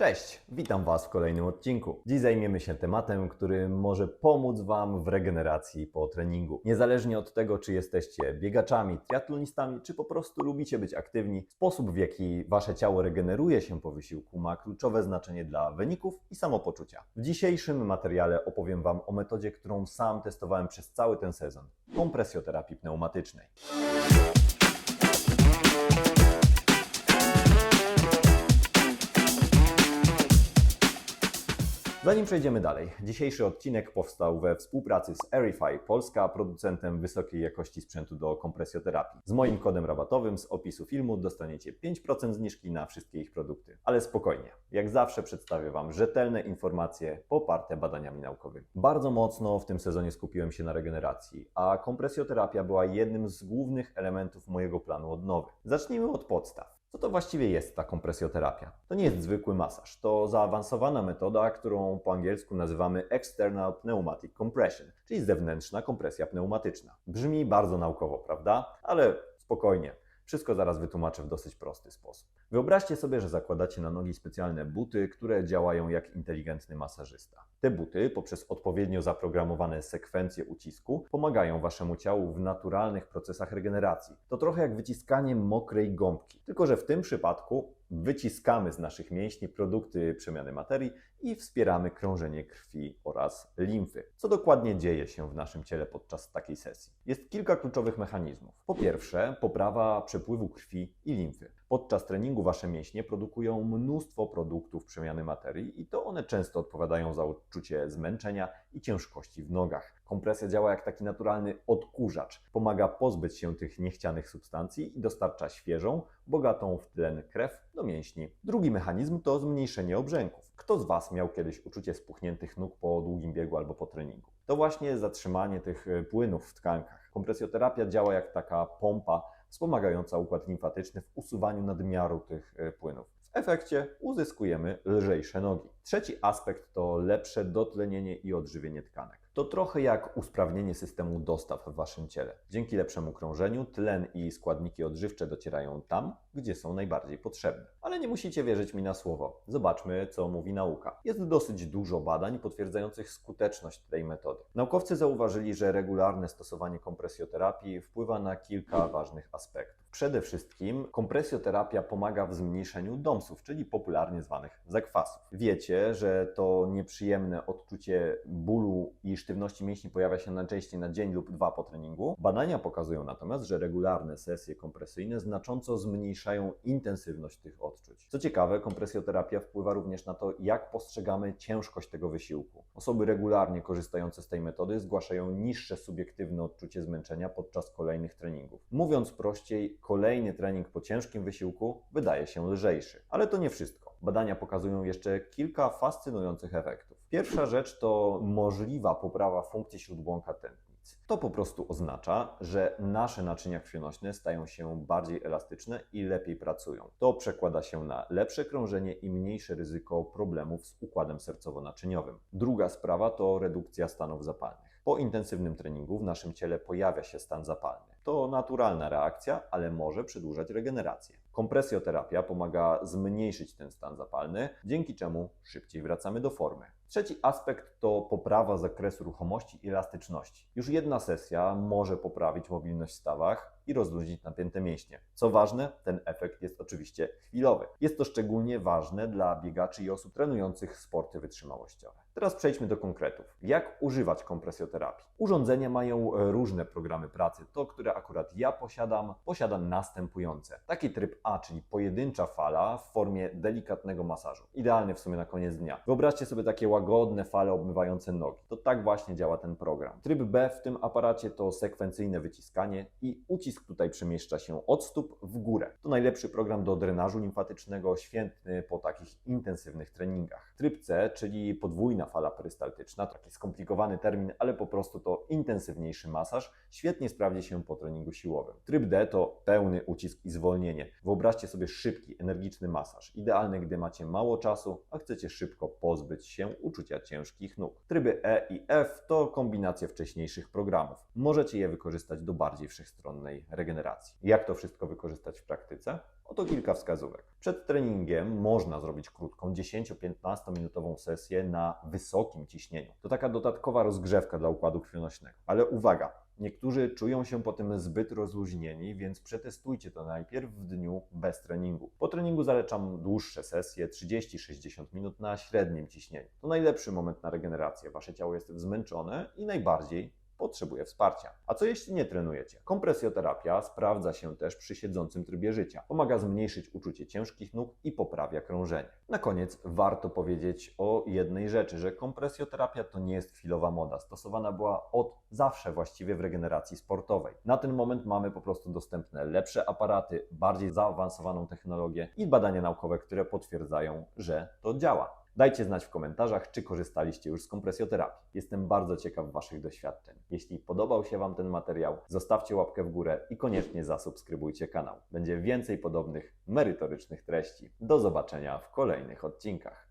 Cześć, witam Was w kolejnym odcinku. Dziś zajmiemy się tematem, który może pomóc Wam w regeneracji po treningu. Niezależnie od tego, czy jesteście biegaczami, triatlonistami, czy po prostu lubicie być aktywni, sposób, w jaki Wasze ciało regeneruje się po wysiłku, ma kluczowe znaczenie dla wyników i samopoczucia. W dzisiejszym materiale opowiem Wam o metodzie, którą sam testowałem przez cały ten sezon. Kompresjoterapii pneumatycznej. Zanim przejdziemy dalej, dzisiejszy odcinek powstał we współpracy z Aerify Polska, producentem wysokiej jakości sprzętu do kompresjoterapii. Z moim kodem rabatowym z opisu filmu dostaniecie 5% zniżki na wszystkie ich produkty. Ale spokojnie, jak zawsze przedstawię Wam rzetelne informacje poparte badaniami naukowymi. Bardzo mocno w tym sezonie skupiłem się na regeneracji, a kompresjoterapia była jednym z głównych elementów mojego planu odnowy. Zacznijmy od podstaw. Co to właściwie jest ta kompresjoterapia? To nie jest zwykły masaż, to zaawansowana metoda, którą po angielsku nazywamy External Pneumatic Compression, czyli zewnętrzna kompresja pneumatyczna. Brzmi bardzo naukowo, prawda? Ale spokojnie. Wszystko zaraz wytłumaczę w dosyć prosty sposób. Wyobraźcie sobie, że zakładacie na nogi specjalne buty, które działają jak inteligentny masażysta. Te buty, poprzez odpowiednio zaprogramowane sekwencje ucisku, pomagają Waszemu ciału w naturalnych procesach regeneracji. To trochę jak wyciskanie mokrej gąbki, tylko że w tym przypadku wyciskamy z naszych mięśni produkty przemiany materii i wspieramy krążenie krwi oraz limfy. Co dokładnie dzieje się w naszym ciele podczas takiej sesji? Jest kilka kluczowych mechanizmów. Po pierwsze, poprawa przepływu krwi i limfy. Podczas treningu Wasze mięśnie produkują mnóstwo produktów przemiany materii i to one często odpowiadają za odczucie zmęczenia i ciężkości w nogach. Kompresja działa jak taki naturalny odkurzacz. Pomaga pozbyć się tych niechcianych substancji i dostarcza świeżą, bogatą w tlen krew do mięśni. Drugi mechanizm to zmniejszenie obrzęków. Kto z Was miał kiedyś uczucie spuchniętych nóg po długim biegu albo po treningu? To właśnie zatrzymanie tych płynów w tkankach. Kompresjoterapia działa jak taka pompa wspomagająca układ limfatyczny w usuwaniu nadmiaru tych płynów. W efekcie uzyskujemy lżejsze nogi. Trzeci aspekt to lepsze dotlenienie i odżywienie tkanek. To trochę jak usprawnienie systemu dostaw w Waszym ciele. Dzięki lepszemu krążeniu tlen i składniki odżywcze docierają tam, gdzie są najbardziej potrzebne. Ale nie musicie wierzyć mi na słowo. Zobaczmy, co mówi nauka. Jest dosyć dużo badań potwierdzających skuteczność tej metody. Naukowcy zauważyli, że regularne stosowanie kompresjoterapii wpływa na kilka ważnych aspektów. Przede wszystkim kompresjoterapia pomaga w zmniejszeniu DOMS-ów, czyli popularnie zwanych zakwasów. Wiecie, że to nieprzyjemne odczucie bólu i sztywności mięśni pojawia się najczęściej na dzień lub dwa po treningu. Badania pokazują natomiast, że regularne sesje kompresyjne znacząco zmniejszają intensywność tych odczuć. Co ciekawe, kompresjoterapia wpływa również na to, jak postrzegamy ciężkość tego wysiłku. Osoby regularnie korzystające z tej metody zgłaszają niższe subiektywne odczucie zmęczenia podczas kolejnych treningów. Mówiąc prościej, kolejny trening po ciężkim wysiłku wydaje się lżejszy. Ale to nie wszystko. Badania pokazują jeszcze kilka fascynujących efektów. Pierwsza rzecz to możliwa poprawa funkcji śródbłąka tętnic. To po prostu oznacza, że nasze naczynia krwionośne stają się bardziej elastyczne i lepiej pracują. To przekłada się na lepsze krążenie i mniejsze ryzyko problemów z układem sercowo-naczyniowym. Druga sprawa to redukcja stanów zapalnych. Po intensywnym treningu w naszym ciele pojawia się stan zapalny. To naturalna reakcja, ale może przedłużać regenerację. Kompresjoterapia pomaga zmniejszyć ten stan zapalny, dzięki czemu szybciej wracamy do formy. Trzeci aspekt to poprawa zakresu ruchomości i elastyczności. Już jedna sesja może poprawić mobilność w stawach i rozluźnić napięte mięśnie. Co ważne, ten efekt jest oczywiście chwilowy. Jest to szczególnie ważne dla biegaczy i osób trenujących sporty wytrzymałościowe. Teraz przejdźmy do konkretów. Jak używać kompresjoterapii? Urządzenia mają różne programy pracy. To, które akurat ja posiada następujące. Taki tryb A, czyli pojedyncza fala w formie delikatnego masażu. Idealny w sumie na koniec dnia. Wyobraźcie sobie takie łagodne fale obmywające nogi. To tak właśnie działa ten program. Tryb B w tym aparacie to sekwencyjne wyciskanie i ucisk tutaj przemieszcza się od stóp w górę. To najlepszy program do drenażu limfatycznego, świetny po takich intensywnych treningach. Tryb C, czyli podwójna fala perystaltyczna, taki skomplikowany termin, ale po prostu to intensywniejszy masaż, świetnie sprawdzi się po treningu siłowym. Tryb D to pełny ucisk i zwolnienie. Wyobraźcie sobie szybki, energiczny masaż. Idealny, gdy macie mało czasu, a chcecie szybko pozbyć się uczucia ciężkich nóg. Tryby E i F to kombinacje wcześniejszych programów. Możecie je wykorzystać do bardziej wszechstronnej regeneracji. Jak to wszystko wykorzystać w praktyce? Oto kilka wskazówek. Przed treningiem można zrobić krótką 10-15 minutową sesję na wysokim ciśnieniu. To taka dodatkowa rozgrzewka dla układu krwionośnego. Ale uwaga, niektórzy czują się po tym zbyt rozluźnieni, więc przetestujcie to najpierw w dniu bez treningu. Po treningu zalecam dłuższe sesje, 30-60 minut na średnim ciśnieniu. To najlepszy moment na regenerację. Wasze ciało jest zmęczone i najbardziej potrzebuje wsparcia. A co jeśli nie trenujecie? Kompresjoterapia sprawdza się też przy siedzącym trybie życia. Pomaga zmniejszyć uczucie ciężkich nóg i poprawia krążenie. Na koniec warto powiedzieć o jednej rzeczy, że kompresjoterapia to nie jest chwilowa moda. Stosowana była od zawsze właściwie w regeneracji sportowej. Na ten moment mamy po prostu dostępne lepsze aparaty, bardziej zaawansowaną technologię i badania naukowe, które potwierdzają, że to działa. Dajcie znać w komentarzach, czy korzystaliście już z kompresjoterapii. Jestem bardzo ciekaw Waszych doświadczeń. Jeśli podobał się Wam ten materiał, zostawcie łapkę w górę i koniecznie zasubskrybujcie kanał. Będzie więcej podobnych merytorycznych treści. Do zobaczenia w kolejnych odcinkach.